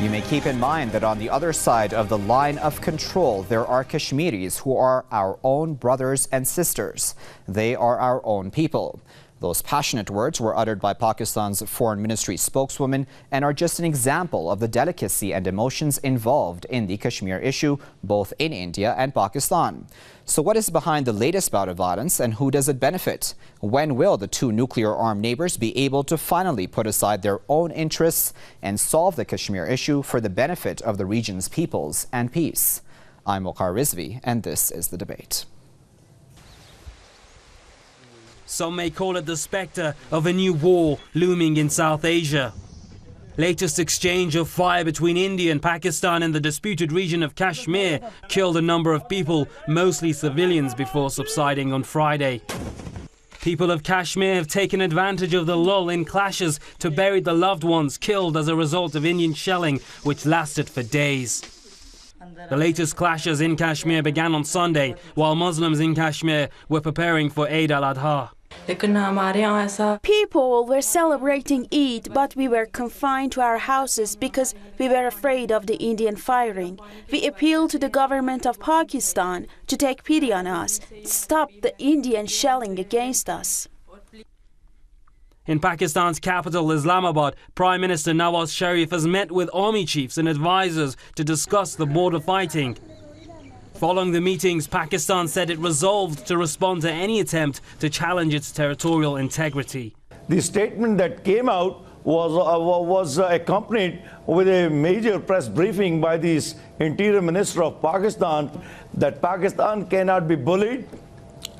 You may keep in mind that on the other side of the line of control, there are Kashmiris who are our own brothers and sisters. They are our own people. Those passionate words were uttered by Pakistan's Foreign Ministry spokeswoman and are just an example of the delicacy and emotions involved in the Kashmir issue, both in India and Pakistan. So what is behind the latest bout of violence and who does it benefit? When will the two nuclear-armed neighbors be able to finally put aside their own interests and solve the Kashmir issue for the benefit of the region's peoples and peace? I'm Waqar Rizvi, and this is The Debate. Some may call it the spectre of a new war looming in South Asia. Latest exchange of fire between India and Pakistan in the disputed region of Kashmir killed a number of people, mostly civilians, before subsiding on Friday. People of Kashmir have taken advantage of the lull in clashes to bury the loved ones killed as a result of Indian shelling, which lasted for days. The latest clashes in Kashmir began on Sunday, while Muslims in Kashmir were preparing for Eid al-Adha. People were celebrating Eid, but we were confined to our houses because we were afraid of the Indian firing. We appealed to the government of Pakistan to take pity on us, stop the Indian shelling against us. In Pakistan's capital, Islamabad, Prime Minister Nawaz Sharif has met with army chiefs and advisors to discuss the border fighting. Following the meetings, Pakistan said it resolved to respond to any attempt to challenge its territorial integrity. The statement that came out was accompanied with a major press briefing by the Interior Minister of Pakistan that Pakistan cannot be bullied.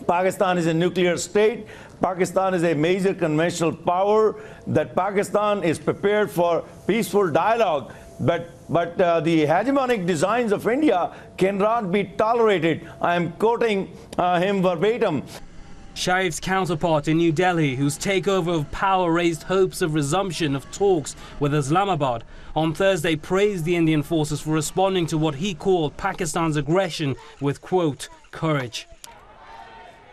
Pakistan is a nuclear state. Pakistan is a major conventional power, that Pakistan is prepared for peaceful dialogue. But the hegemonic designs of India cannot be tolerated. I am quoting him verbatim. Sharif's counterpart in New Delhi, whose takeover of power raised hopes of resumption of talks with Islamabad, on Thursday praised the Indian forces for responding to what he called Pakistan's aggression with, quote, courage.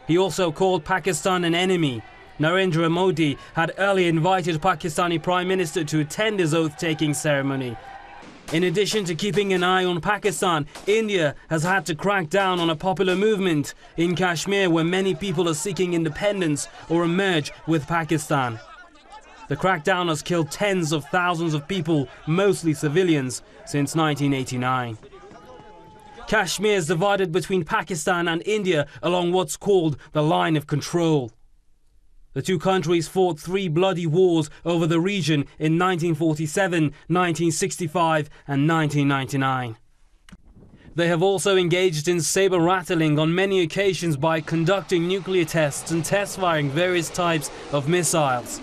He also called Pakistan an enemy. Narendra Modi had earlier invited Pakistani Prime Minister to attend his oath-taking ceremony. In addition to keeping an eye on Pakistan, India has had to crack down on a popular movement in Kashmir where many people are seeking independence or a merge with Pakistan. The crackdown has killed tens of thousands of people, mostly civilians, since 1989. Kashmir is divided between Pakistan and India along what's called the line of control. The two countries fought 3 bloody wars over the region in 1947, 1965 and 1999. They have also engaged in saber-rattling on many occasions by conducting nuclear tests and test-firing various types of missiles.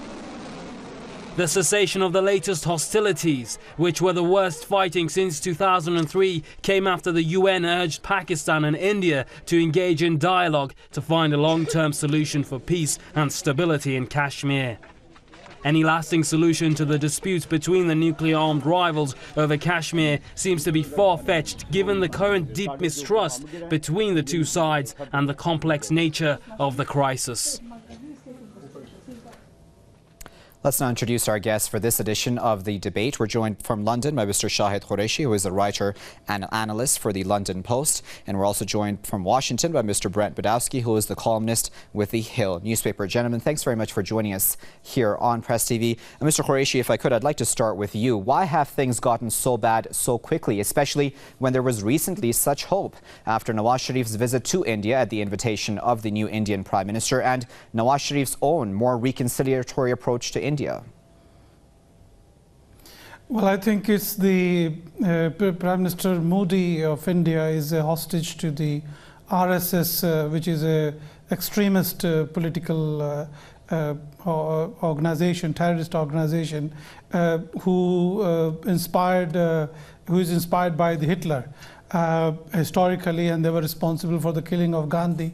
The cessation of the latest hostilities, which were the worst fighting since 2003, came after the UN urged Pakistan and India to engage in dialogue to find a long-term solution for peace and stability in Kashmir. Any lasting solution to the disputes between the nuclear-armed rivals over Kashmir seems to be far-fetched given the current deep mistrust between the two sides and the complex nature of the crisis. Let's now introduce our guests for this edition of The Debate. We're joined from London by Mr. SHAHID QURESHI, who is a writer and analyst for the London Post. And we're also joined from Washington by Mr. Brent Badowski, who is the columnist with the Hill newspaper. Gentlemen, thanks very much for joining us here on Press TV. And Mr. QURESHI, if I could, I'd like to start with you. Why have things gotten so bad so quickly, especially when there was recently such hope after Nawaz Sharif's visit to India at the invitation of the new Indian Prime Minister and Nawaz Sharif's own more reconciliatory approach to India? Well, I think it's the Prime Minister Modi of India is a hostage to the RSS, which is a extremist political organization, terrorist organization, who is inspired by the Hitler historically, and they were responsible for the killing of Gandhi.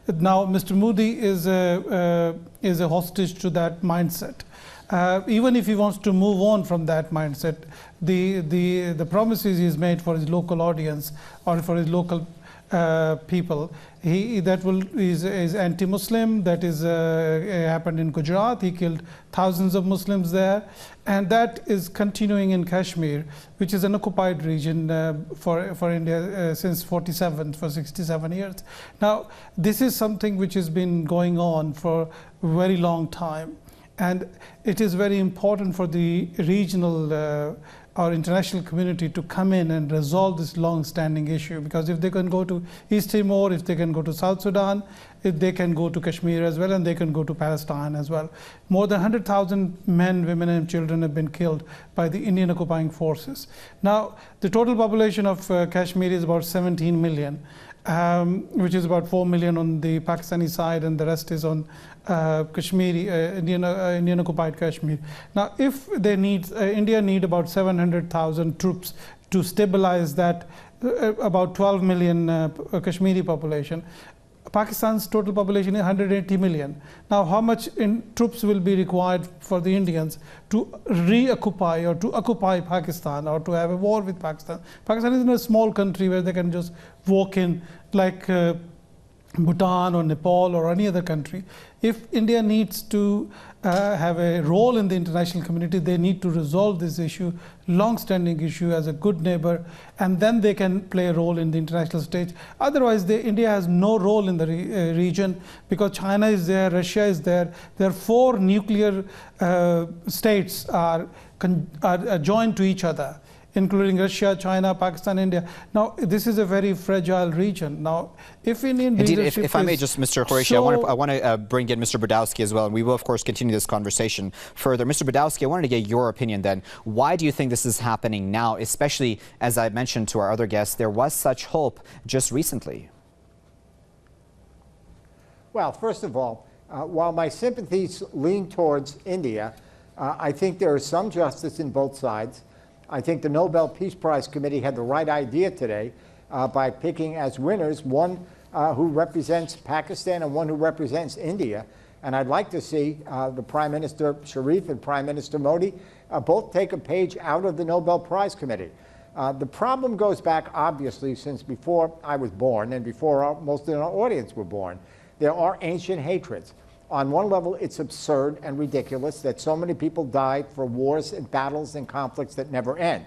Now, Mr. Modi is a hostage to that mindset. Even if he wants to move on from that mindset, the promises he's made for his local audience or for his local people. Is anti-Muslim. That is happened in Gujarat. He killed thousands of Muslims there, and that is continuing in Kashmir, which is an occupied region for India since for 67 years. Now, this is something which has been going on for a very long time, and it is very important for the regional or international community to come in and resolve this long-standing issue, because if they can go to East Timor, if they can go to South Sudan, if they can go to Kashmir as well, and they can go to Palestine as well. More than 100,000 men, women and children have been killed by the Indian occupying forces. Now, the total population of Kashmir is about 17 million. Which is about 4 million on the Pakistani side, and the rest is on Kashmiri, Indian occupied Kashmir. Now, if they need, India need about 700,000 troops to stabilize that about 12 million Kashmiri population. Pakistan's total population is 180 million. Now, how much troops will be required for the Indians to reoccupy or to occupy Pakistan or to have a war with Pakistan? Pakistan is a small country where they can just walk in like Bhutan or Nepal or any other country. If India needs to have a role in the international community, they need to resolve this issue, long-standing issue, as a good neighbor, and then they can play a role in the international stage. Otherwise, India has no role in the region, because China is there, Russia is there. There are 4 nuclear states are joined to each other, including Russia, China, Pakistan, India. Now, this is a very fragile region. Now, if Indian leadership if I may just, Mr. Qureshi, I want to bring in Mr. Brodowski as well, and we will, of course, continue this conversation further. Mr. Brodowski, I wanted to get your opinion then. Why do you think this is happening now, especially, as I mentioned to our other guests, there was such hope just recently? Well, first of all, while my sympathies lean towards India, I think there is some justice in both sides. I think the Nobel Peace Prize Committee had the right idea today by picking as winners one who represents Pakistan and one who represents India. And I'd like to see the Prime Minister Sharif and Prime Minister Modi both take a page out of the Nobel Prize Committee. The problem goes back, obviously, since before I was born and before most of our audience were born. There are ancient hatreds. On one level, it's absurd and ridiculous that so many people died for wars and battles and conflicts that never end.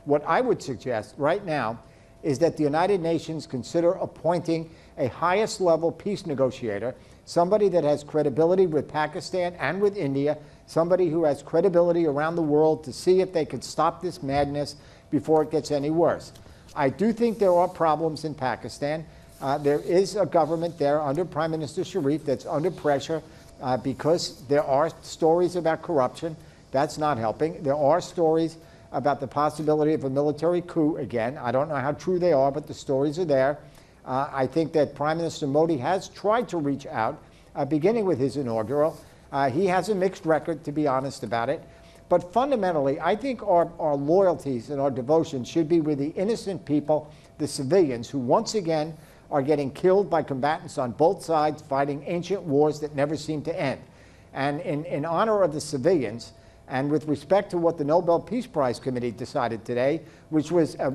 What I would suggest right now is that the United Nations consider appointing a highest level peace negotiator, somebody that has credibility with Pakistan and with India, somebody who has credibility around the world to see if they could stop this madness before it gets any worse. I do think there are problems in Pakistan. There is a government there under Prime Minister Sharif that's under pressure because there are stories about corruption. That's not helping. There are stories about the possibility of a military coup again. I don't know how true they are, but the stories are there. I think that Prime Minister Modi has tried to reach out, beginning with his inaugural. He has a mixed record, to be honest about it. But fundamentally, I think our loyalties and our devotion should be with the innocent people, the civilians, who once again are getting killed by combatants on both sides fighting ancient wars that never seem to end. And in honor of the civilians, and with respect to what the Nobel Peace Prize Committee decided today, which was a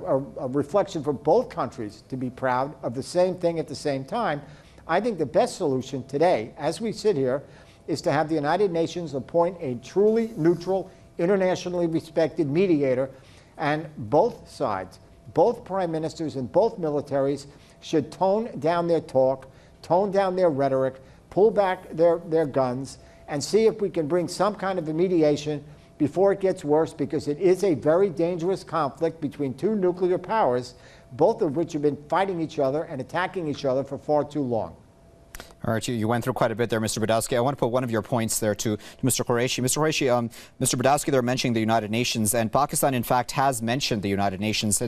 reflection for both countries to be proud of the same thing at the same time, I think the best solution today, as we sit here, is to have the United Nations appoint a truly neutral, internationally respected mediator, and both sides, both prime ministers and both militaries, should tone down their talk, tone down their rhetoric, pull back their guns, and see if we can bring some kind of a mediation before it gets worse, because it is a very dangerous conflict between 2 nuclear powers, both of which have been fighting each other and attacking each other for far too long. All right, you went through quite a bit there, Mr. Brodowski. I want to put one of your points there to Mr. Qureshi. Mr. Qureshi, Mr. Brodowski, they're mentioning the United Nations, and Pakistan, in fact, has mentioned the United Nations.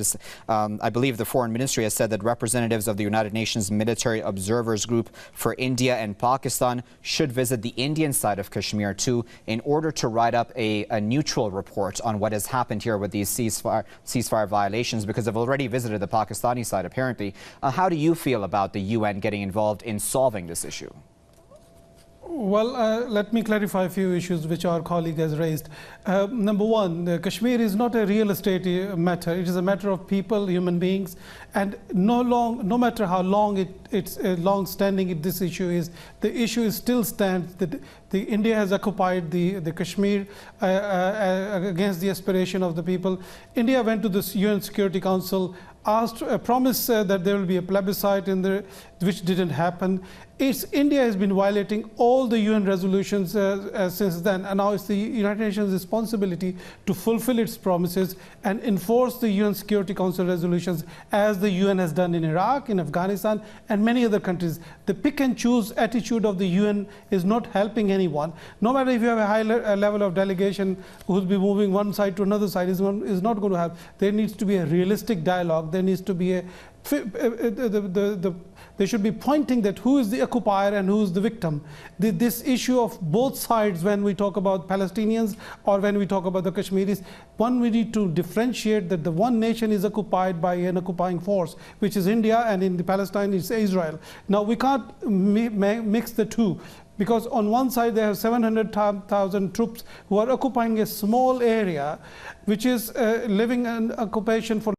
I believe the Foreign Ministry has said that representatives of the United Nations Military Observers Group for India and Pakistan should visit the Indian side of Kashmir, too, in order to write up a neutral report on what has happened here with these ceasefire violations, because they've already visited the Pakistani side, apparently. How do you feel about the UN getting involved in solving this issue? Well, let me clarify a few issues which our colleague has raised. Number one, Kashmir is not a real estate matter. It is a matter of people, human beings, and no matter how long it's long-standing this issue is, the issue still stands that India has occupied the Kashmir against the aspiration of the people. India went to the UN Security Council, asked a promise that there will be a plebiscite in there, which didn't happen. India has been violating all the UN resolutions since then, and now it's the United Nations' responsibility to fulfill its promises and enforce the UN Security Council resolutions as the UN has done in Iraq, in Afghanistan, and many other countries. The pick and choose attitude of the UN is not helping anyone. No matter if you have a high level of delegation who will be moving one side to another side, is not going to help. There needs to be a realistic dialogue. There needs to be they should be pointing that who is the occupier and who is the victim. This issue of both sides, when we talk about Palestinians or when we talk about the Kashmiris, we need to differentiate that the one nation is occupied by an occupying force, which is India, and in the Palestine it's Israel. Now we can't mix the two, because on one side they have 700,000 troops who are occupying a small area which is living in occupation for